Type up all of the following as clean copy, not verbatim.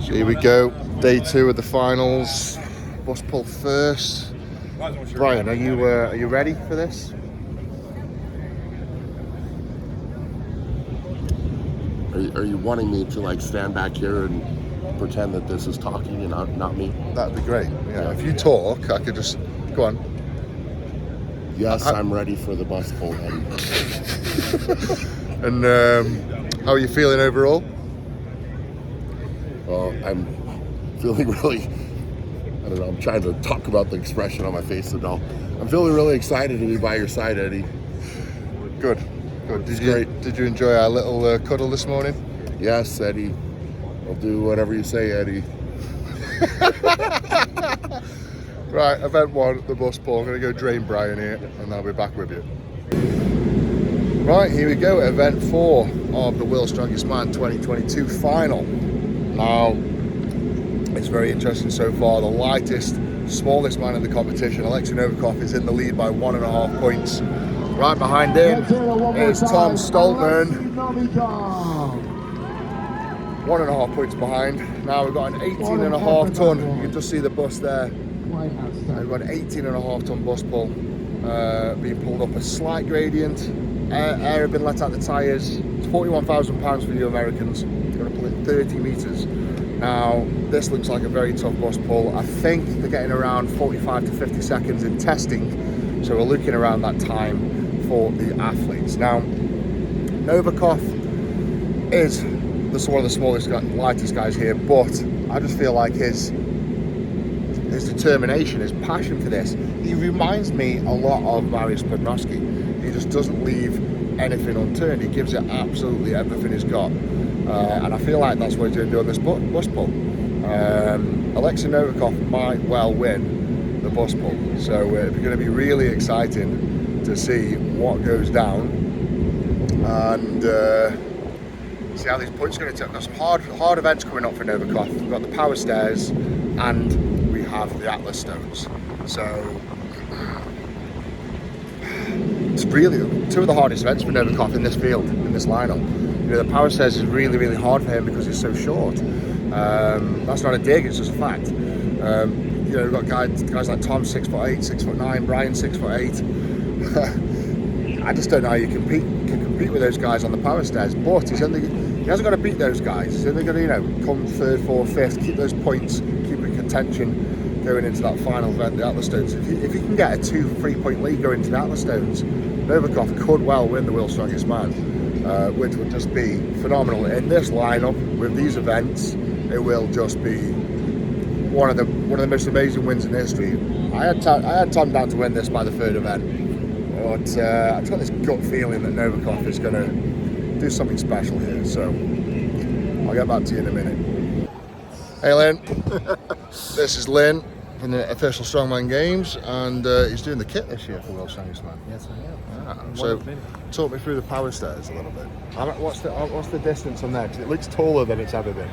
So here we go, day 2 of the finals. Bus pull first. Brian, are you ready for this? Are you wanting me to like stand back here and pretend that this is talking and not me? That'd be great. Yeah, if you talk, I could just go on. Yes, I'm ready for the bus pull. And how are you feeling overall? Well, I'm feeling really, I don't know, I'm trying to talk about the expression on my face, so no. I'm feeling really excited to be by your side, Eddie. Good. Did you enjoy our little cuddle this morning? Yes, Eddie. I'll do whatever you say, Eddie. Right, event 1, the bus pull. I'm going to go drain Brian here, and I'll be back with you. Right, here we go, event 4 of the World's Strongest Man 2022 final. Now, it's very interesting so far. The lightest, smallest man in the competition, Alexei Novikov, is in the lead by 1.5 points. Right behind him is Tom Stoltman. 1.5 points behind. Now we've got an 18.5 ton. You can just see the bus there. We've got an 18.5 ton bus pull being pulled up a slight gradient. Air have been let out the tyres. It's £41,000 for you Americans. You're going to pull it 30 metres. Now, this looks like a very tough bus pull. I think they're getting around 45 to 50 seconds in testing. So we're looking around that time for the athletes. Now, Novikov is one of the smallest, lightest guys here, but I just feel like his determination, his passion for this, he reminds me a lot of Mariusz Podmorski. He just doesn't leave anything unturned. He gives it absolutely everything he's got. And I feel like that's what he's going to do on this bus pull. Alexei Novikov might well win the bus pull. So it's going to be really exciting to see what goes down. And see how these points are going to take. We've got some hard events coming up for Novikov. We've got the power stairs and we have the Atlas stones. So it's really 2 of the hardest events for Novikov in this field, in this lineup. You know, the power stairs is really, really hard for him because he's so short. That's not a dig, it's just a fact. You know, we've got guys like Tom, 6'8", 6'9", Brian, 6'8". I just don't know how you can compete with those guys on the power stairs. But he hasn't got to beat those guys. He's only got to, you know, come 3rd, 4th, 5th, keep those points, keep in contention going into that final event, the Atlas Stones. If he can get a 2-3 point lead going into the Atlas Stones, Novikov could well win the World's Strongest Man, which would just be phenomenal. In this lineup with these events, it will just be one of the most amazing wins in history. I had Tom down to win this by the 3rd event, but I've got this gut feeling that Novikov is going to do something special here. So I'll get back to you in a minute. Hey Lynn, this is Lynn from the official Strongman Games, and he's doing the kit this year for World's Strongest Man. Yes, I am. So talk me through the power stairs a little bit. What's the distance on there? Because it looks taller than it's ever been.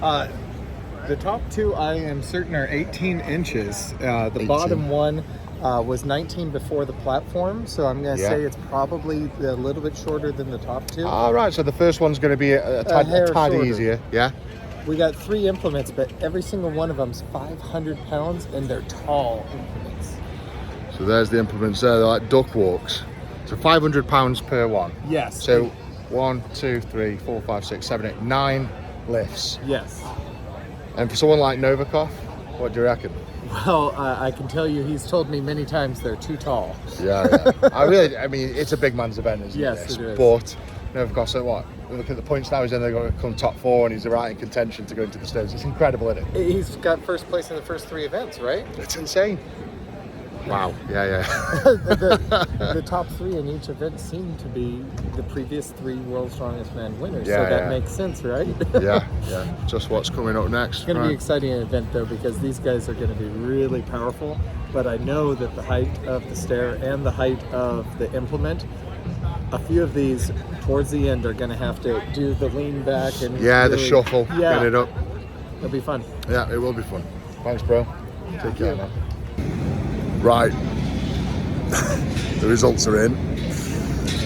The top 2 I am certain are 18 inches. The 18. bottom one was 19 before the platform, so I'm going to say it's probably a little bit shorter than the top 2. All right, so the first one's going to be a tad easier, yeah? We got 3 implements, but every single one of them's 500 pounds, and they're tall implements. So there's the implements there, they're like duck walks. So 500 pounds per one. Yes. So 1, 2, 3, 4, 5, 6, 7, 8, 9 lifts. Yes. And for someone like Novikov, what do you reckon? Well, I can tell you he's told me many times they're too tall. Yeah. I mean, it's a big man's event, isn't it? Yes, it is. But Novikov, so what? Look at the points now, he's then going to come top 4 and he's right in contention to go into the Stones. It's incredible, isn't it? He's got first place in the first 3 events, right? It's insane. Wow. Yeah. the top 3 in each event seem to be the previous 3 World's Strongest Man winners. So that makes sense, right? yeah. Just what's coming up next. It's going to be an exciting event, though, because these guys are going to be really powerful. But I know that the height of the stair and the height of the implement, a few of these towards the end are going to have to do the lean back and the shuffle, get it up. It'll be fun. Yeah, it will be fun. Thanks, bro. Take care, man. Right, the results are in.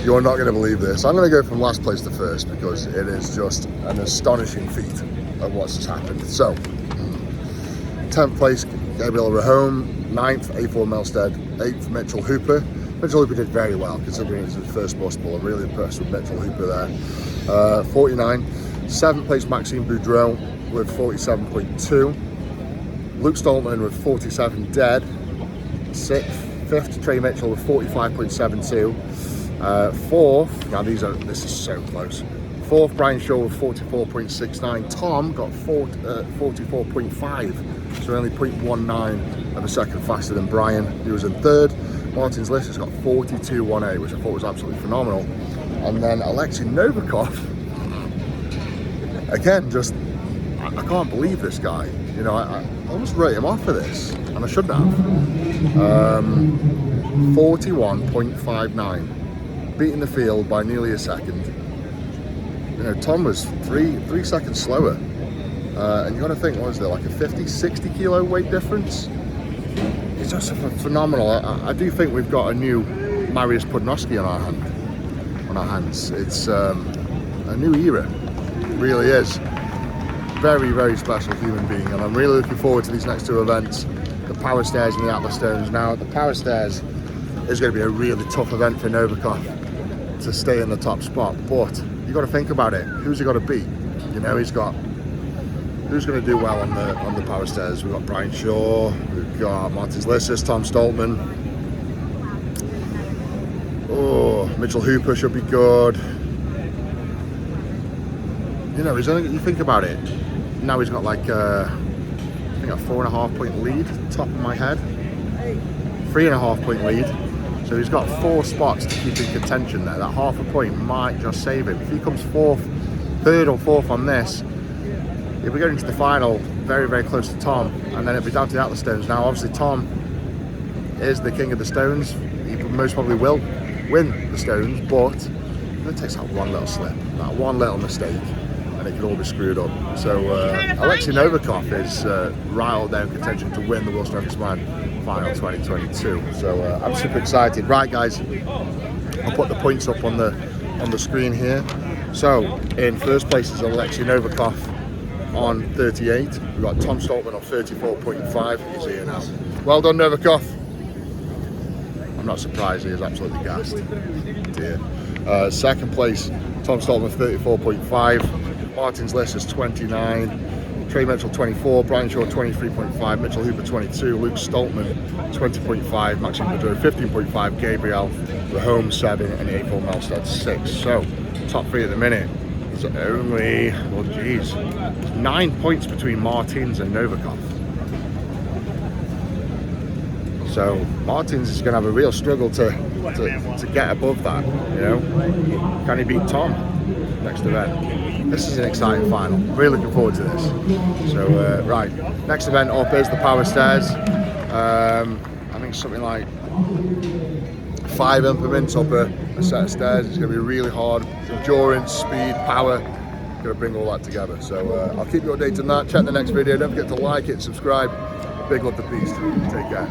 You're not going to believe this. I'm going to go from last place to first because it is just an astonishing feat. of what's just happened. So, 10th place, Gabriel Rahome. 9th, A4 Melstead. 8th, Mitchell Hooper. Mitchell Hooper did very well considering it's his first bus ball. I'm really impressed with Mitchell Hooper there. 49. 7th place, Maxime Boudreau with 47.2. Luke Stoltman with 47 dead. 5th, Trey Mitchell with 45.72. 4th, now this is so close. 4th, Brian Shaw with 44.69. Tom got 44.5, so only 0.19 of a second faster than Brian. He was in 3rd. Martin's List has got 42.18, which I thought was absolutely phenomenal. And then Alexei Novikov, again, just, I can't believe this guy. You know, I almost wrote him off for this, and I shouldn't have. 41.59, beating the field by nearly a second. You know, Tom was three seconds slower. And you got to think, what is there, like a 50, 60 kilo weight difference? It's just phenomenal. I do think we've got a new Mariusz Podnoski on our hands. It's a new era, it really is. Very, very special human being, and I'm really looking forward to these next 2 events, the Power Stairs and the Atlas Stones. Now, the Power Stairs is going to be a really tough event for Novikov to stay in the top spot, but you got to think about it. Who's he got to beat? You know, who's going to do well on the Power Stairs? We've got Brian Shaw, we've got Martins Lissus, Tom Stoltman. Oh, Mitchell Hooper should be good. You know, you think about it. Now he's got like I think a 4.5 point lead, top of my head. 3.5 point lead. So he's got 4 spots to keep in contention there. That half a point might just save him. If he comes 3rd or 4th on this, he'll be going into the final very, very close to Tom, and then it'll be down to the Atlas Stones. Now, obviously, Tom is the king of the Stones. He most probably will win the Stones, but it takes that one little slip, that one little mistake, and it could all be screwed up. So Alexei Novikov is right out there in contention to win the World Strongest Man Final 2022. So I'm super excited. Right, guys, I'll put the points up on the screen here. So in first place is Alexei Novikov on 38. We've got Tom Stoltman on 34.5. He's here now. Well done, Novikov. I'm not surprised, he is absolutely gassed. Dear. Second place, Tom Stoltman 34.5. Martin's List is 29. Trey Mitchell 24, Brian Shaw 23.5, Mitchell Hooper 22, Luke Stoltman 20.5, Maxime Boudreau 15.5, Gabriel Rahome 7, and A4 Melstead 6. So, top 3 at the minute. There's only, well, geez, 9 points between Martins and Novikov. So Martins is going to have a real struggle to get above that. You know, can he beat Tom next event? This is an exciting final. Really looking forward to this. So right, next event up is the Power Stairs. I think something like 5 implements up a set of stairs. It's going to be really hard. Endurance, speed, power. Going to bring all that together. So I'll keep you updated on that. Check the next video. Don't forget to like it, subscribe. Big love to peace. Take care.